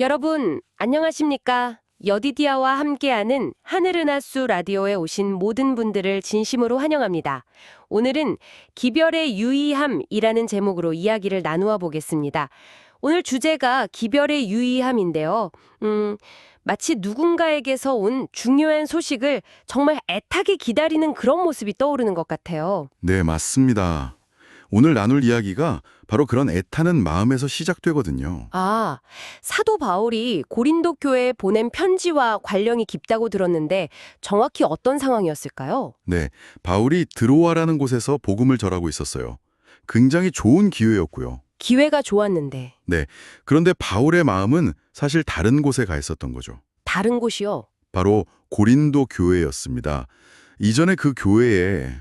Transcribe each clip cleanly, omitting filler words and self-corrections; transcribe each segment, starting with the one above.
여러분, 안녕하십니까? 여디디아와 함께하는 하늘은하수 라디오에 오신 모든 분들을 진심으로 환영합니다. 오늘은 기별의 유의함이라는 제목으로 이야기를 나누어 보겠습니다. 오늘 주제가 기별의 유의함인데요. 마치 누군가에게서 온 중요한 소식을 정말 애타게 기다리는 그런 모습이 떠오르는 것 같아요. 네, 맞습니다. 오늘 나눌 이야기가 바로 그런 애타는 마음에서 시작되거든요. 아, 사도 바울이 고린도 교회에 보낸 편지와 관련이 깊다고 들었는데 정확히 어떤 상황이었을까요? 네, 바울이 드로아라는 곳에서 복음을 전하고 있었어요. 굉장히 좋은 기회였고요. 기회가 좋았는데 네, 그런데 바울의 마음은 사실 다른 곳에 가 있었던 거죠. 다른 곳이요? 바로 고린도 교회였습니다. 이전에 그 교회에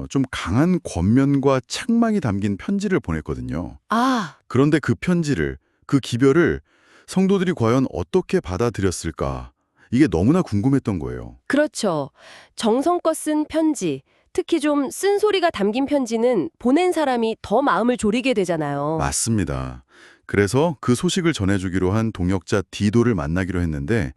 좀 강한 권면과 책망이 담긴 편지를 보냈거든요. 아, 그런데 그 편지를, 그 기별을 성도들이 과연 어떻게 받아들였을까? 이게 너무나 궁금했던 거예요. 그렇죠. 정성껏 쓴 편지, 특히 좀 쓴소리가 담긴 편지는 보낸 사람이 더 마음을 졸이게 되잖아요. 맞습니다. 그래서 그 소식을 전해주기로 한 동역자 디도를 만나기로 했는데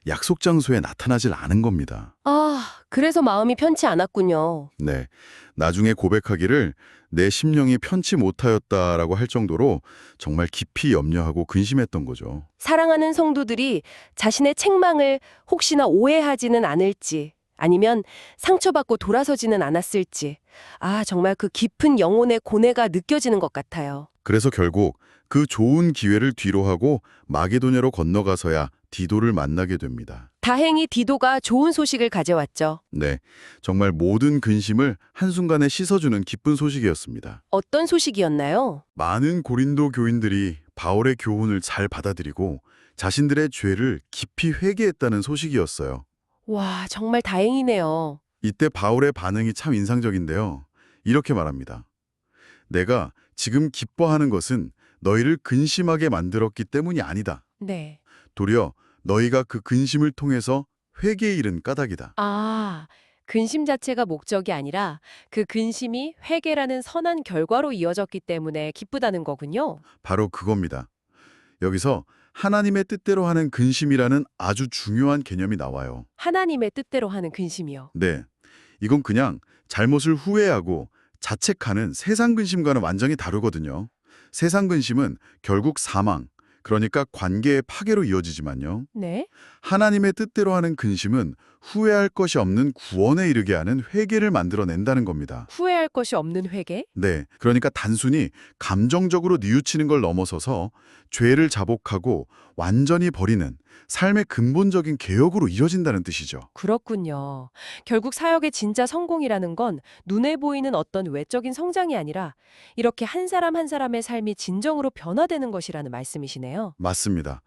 약속 장소에 나타나질 않은 겁니다. 아, 그래서 마음이 편치 않았군요. 네, 나중에 고백하기를 내 심령이 편치 못하였다라고 할 정도로 정말 깊이 염려하고 근심했던 거죠. 사랑하는 성도들이 자신의 책망을 혹시나 오해하지는 않을지, 아니면 상처받고 돌아서지는 않았을지, 아, 정말 그 깊은 영혼의 고뇌가 느껴지는 것 같아요. 그래서 결국 그 좋은 기회를 뒤로하고 마게도냐로 건너가서야 디도를 만나게 됩니다. 다행히 디도가 좋은 소식을 가져왔죠. 네, 정말 모든 근심을 한순간에 씻어주는 기쁜 소식이었습니다. 어떤 소식이었나요? 많은 고린도 교인들이 바울의 교훈을 잘 받아들이고 자신들의 죄를 깊이 회개했다는 소식이었어요. 와, 정말 다행이네요. 이때 바울의 반응이 참 인상적인데요. 이렇게 말합니다. 내가 지금 기뻐하는 것은 너희를 근심하게 만들었기 때문이 아니다. 네. 도리어 너희가 그 근심을 통해서 회개에 이른 까닭이다. 아, 근심 자체가 목적이 아니라 그 근심이 회개라는 선한 결과로 이어졌기 때문에 기쁘다는 거군요. 바로 그겁니다. 여기서 하나님의 뜻대로 하는 근심이라는 아주 중요한 개념이 나와요. 하나님의 뜻대로 하는 근심이요. 네, 이건 그냥 잘못을 후회하고 자책하는 세상 근심과는 완전히 다르거든요. 세상 근심은 결국 사망, 그러니까 관계의 파괴로 이어지지만요. 네? 하나님의 뜻대로 하는 근심은 후회할 것이 없는 구원에 이르게 하는 회개를 만들어낸다는 겁니다. 후회할 것이 없는 회개? 네, 그러니까 단순히 감정적으로 뉘우치는 걸 넘어서서 죄를 자복하고 완전히 버리는 삶의 근본적인 개혁으로 이어진다는 뜻이죠. 그렇군요. 결국 사역의 진짜 성공이라는 건 눈에 보이는 어떤 외적인 성장이 아니라 이렇게 한 사람 한 사람의 삶이 진정으로 변화되는 것이라는 말씀이시네요. 맞습니다.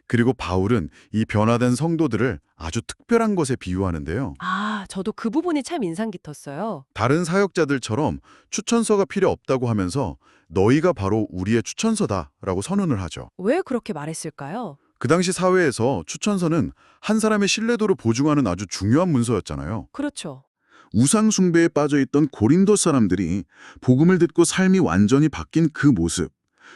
그리고 바울은 이 변화된 성도들을 아주 특별한 것에 비유하는데요. 아, 저도 그 부분이 참 인상 깊었어요. 다른 사역자들처럼 추천서가 필요 없다고 하면서 너희가 바로 우리의 추천서다라고 선언을 하죠. 왜 그렇게 말했을까요? 그 당시 사회에서 추천서는 한 사람의 신뢰도를 보증하는 아주 중요한 문서였잖아요. 그렇죠. 우상 숭배에 빠져있던 고린도 사람들이 복음을 듣고 삶이 완전히 바뀐 그 모습,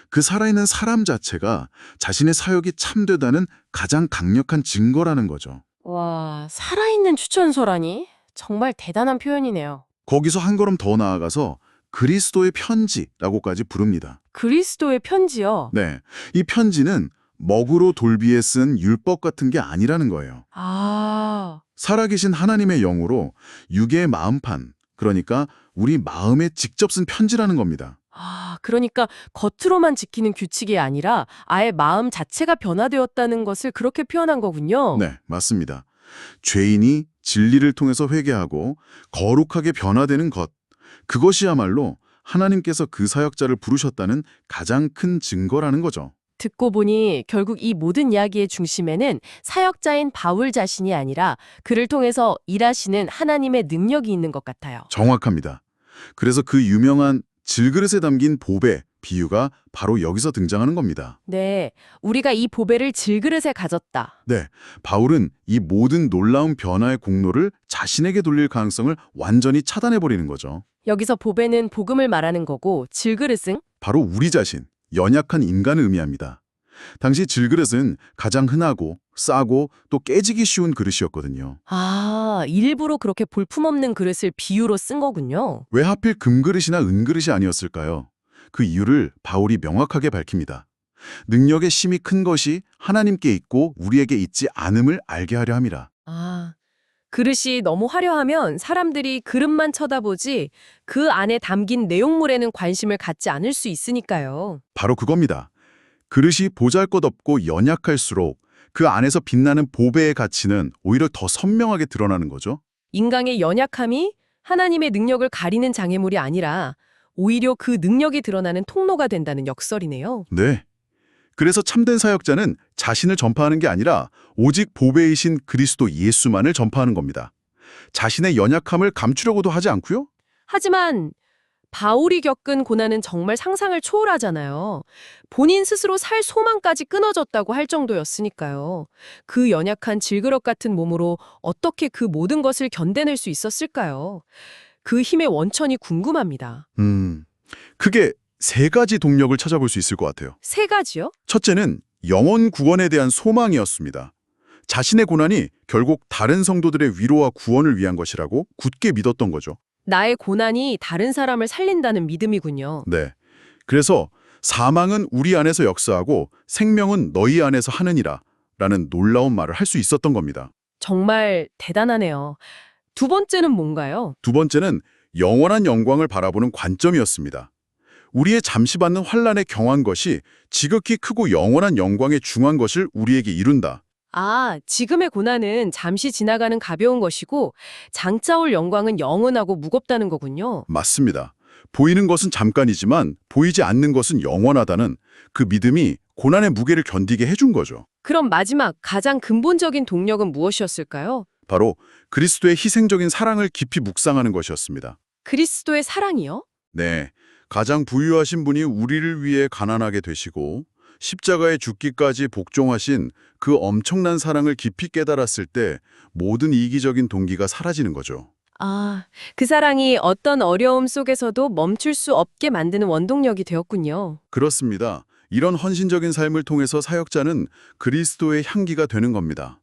그 살아있는 사람 자체가 자신의 사역이 참되다는 가장 강력한 증거라는 거죠. 와, 살아있는 추천서라니? 정말 대단한 표현이네요. 거기서 한 걸음 더 나아가서 그리스도의 편지라고까지 부릅니다. 그리스도의 편지요? 네, 이 편지는 먹으로 돌비에 쓴 율법 같은 게 아니라는 거예요. 아, 살아계신 하나님의 영으로 육의 마음판, 그러니까 우리 마음에 직접 쓴 편지라는 겁니다. 그러니까 겉으로만 지키는 규칙이 아니라 아예 마음 자체가 변화되었다는 것을 그렇게 표현한 거군요. 네, 맞습니다. 죄인이 진리를 통해서 회개하고 거룩하게 변화되는 것, 그것이야말로 하나님께서 그 사역자를 부르셨다는 가장 큰 증거라는 거죠. 듣고 보니 결국 이 모든 이야기의 중심에는 사역자인 바울 자신이 아니라 그를 통해서 일하시는 하나님의 능력이 있는 것 같아요. 정확합니다. 그래서 그 유명한 질그릇에 담긴 보배 비유가 바로 여기서 등장하는 겁니다. 네, 우리가 이 보배를 질그릇에 가졌다. 네, 바울은 이 모든 놀라운 변화의 공로를 자신에게 돌릴 가능성을 완전히 차단해버리는 거죠. 여기서 보배는 복음을 말하는 거고 질그릇은 바로 우리 자신, 연약한 인간을 의미합니다. 당시 질그릇은 가장 흔하고 싸고 또 깨지기 쉬운 그릇이었거든요. 아, 일부러 그렇게 볼품없는 그릇을 비유로 쓴 거군요. 왜 하필 금그릇이나 은그릇이 아니었을까요? 그 이유를 바울이 명확하게 밝힙니다. 능력의 심이 큰 것이 하나님께 있고 우리에게 있지 않음을 알게 하려 함이라. 아, 그릇이 너무 화려하면 사람들이 그릇만 쳐다보지 그 안에 담긴 내용물에는 관심을 갖지 않을 수 있으니까요. 바로 그겁니다. 그릇이 보잘것없고 연약할수록 그 안에서 빛나는 보배의 가치는 오히려 더 선명하게 드러나는 거죠. 인간의 연약함이 하나님의 능력을 가리는 장애물이 아니라 오히려 그 능력이 드러나는 통로가 된다는 역설이네요. 네. 그래서 참된 사역자는 자신을 전파하는 게 아니라 오직 보배이신 그리스도 예수만을 전파하는 겁니다. 자신의 연약함을 감추려고도 하지 않고요. 하지만 바울이 겪은 고난은 정말 상상을 초월하잖아요. 본인 스스로 살 소망까지 끊어졌다고 할 정도였으니까요. 그 연약한 질그릇 같은 몸으로 어떻게 그 모든 것을 견뎌낼 수 있었을까요? 그 힘의 원천이 궁금합니다. 크게 세 가지 동력을 찾아볼 수 있을 것 같아요. 세 가지요? 첫째는 영혼 구원에 대한 소망이었습니다. 자신의 고난이 결국 다른 성도들의 위로와 구원을 위한 것이라고 굳게 믿었던 거죠. 나의 고난이 다른 사람을 살린다는 믿음이군요. 네. 그래서 사망은 우리 안에서 역사하고 생명은 너희 안에서 하느니라 라는 놀라운 말을 할 수 있었던 겁니다. 정말 대단하네요. 두 번째는 뭔가요? 두 번째는 영원한 영광을 바라보는 관점이었습니다. 우리의 잠시 받는 환난에 경한 것이 지극히 크고 영원한 영광에 중한 것을 우리에게 이룬다. 아, 지금의 고난은 잠시 지나가는 가벼운 것이고 장차 올 영광은 영원하고 무겁다는 거군요. 맞습니다. 보이는 것은 잠깐이지만 보이지 않는 것은 영원하다는 그 믿음이 고난의 무게를 견디게 해준 거죠. 그럼 마지막 가장 근본적인 동력은 무엇이었을까요? 바로 그리스도의 희생적인 사랑을 깊이 묵상하는 것이었습니다. 그리스도의 사랑이요? 네, 가장 부유하신 분이 우리를 위해 가난하게 되시고 십자가에 죽기까지 복종하신 그 엄청난 사랑을 깊이 깨달았을 때 모든 이기적인 동기가 사라지는 거죠. 아, 그 사랑이 어떤 어려움 속에서도 멈출 수 없게 만드는 원동력이 되었군요. 그렇습니다. 이런 헌신적인 삶을 통해서 사역자는 그리스도의 향기가 되는 겁니다.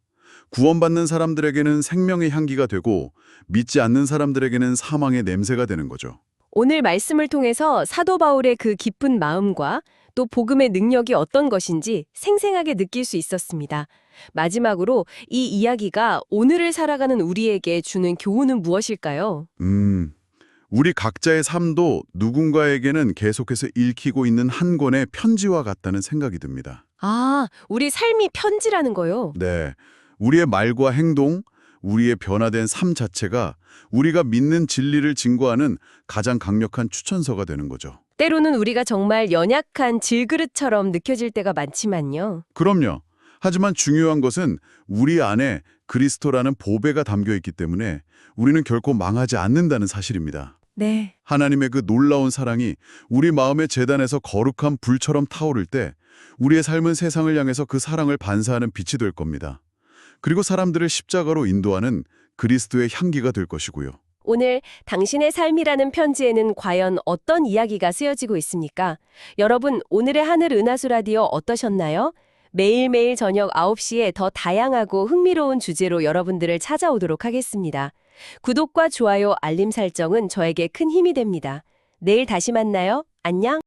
구원받는 사람들에게는 생명의 향기가 되고 믿지 않는 사람들에게는 사망의 냄새가 되는 거죠. 오늘 말씀을 통해서 사도 바울의 그 깊은 마음과 또 복음의 능력이 어떤 것인지 생생하게 느낄 수 있었습니다. 마지막으로 이 이야기가 오늘을 살아가는 우리에게 주는 교훈은 무엇일까요? 우리 각자의 삶도 누군가에게는 계속해서 읽히고 있는 한 권의 편지와 같다는 생각이 듭니다. 아, 우리 삶이 편지라는 거요. 네, 우리의 말과 행동, 우리의 변화된 삶 자체가 우리가 믿는 진리를 증거하는 가장 강력한 추천서가 되는 거죠. 때로는 우리가 정말 연약한 질그릇처럼 느껴질 때가 많지만요. 그럼요. 하지만 중요한 것은 우리 안에 그리스도라는 보배가 담겨 있기 때문에 우리는 결코 망하지 않는다는 사실입니다. 네. 하나님의 그 놀라운 사랑이 우리 마음의 재단에서 거룩한 불처럼 타오를 때 우리의 삶은 세상을 향해서 그 사랑을 반사하는 빛이 될 겁니다. 그리고 사람들을 십자가로 인도하는 그리스도의 향기가 될 것이고요. 오늘 당신의 삶이라는 편지에는 과연 어떤 이야기가 쓰여지고 있습니까? 여러분, 오늘의 하늘 은하수 라디오 어떠셨나요? 매일매일 저녁 9시에 더 다양하고 흥미로운 주제로 여러분들을 찾아오도록 하겠습니다. 구독과 좋아요, 알림 설정은 저에게 큰 힘이 됩니다. 내일 다시 만나요. 안녕!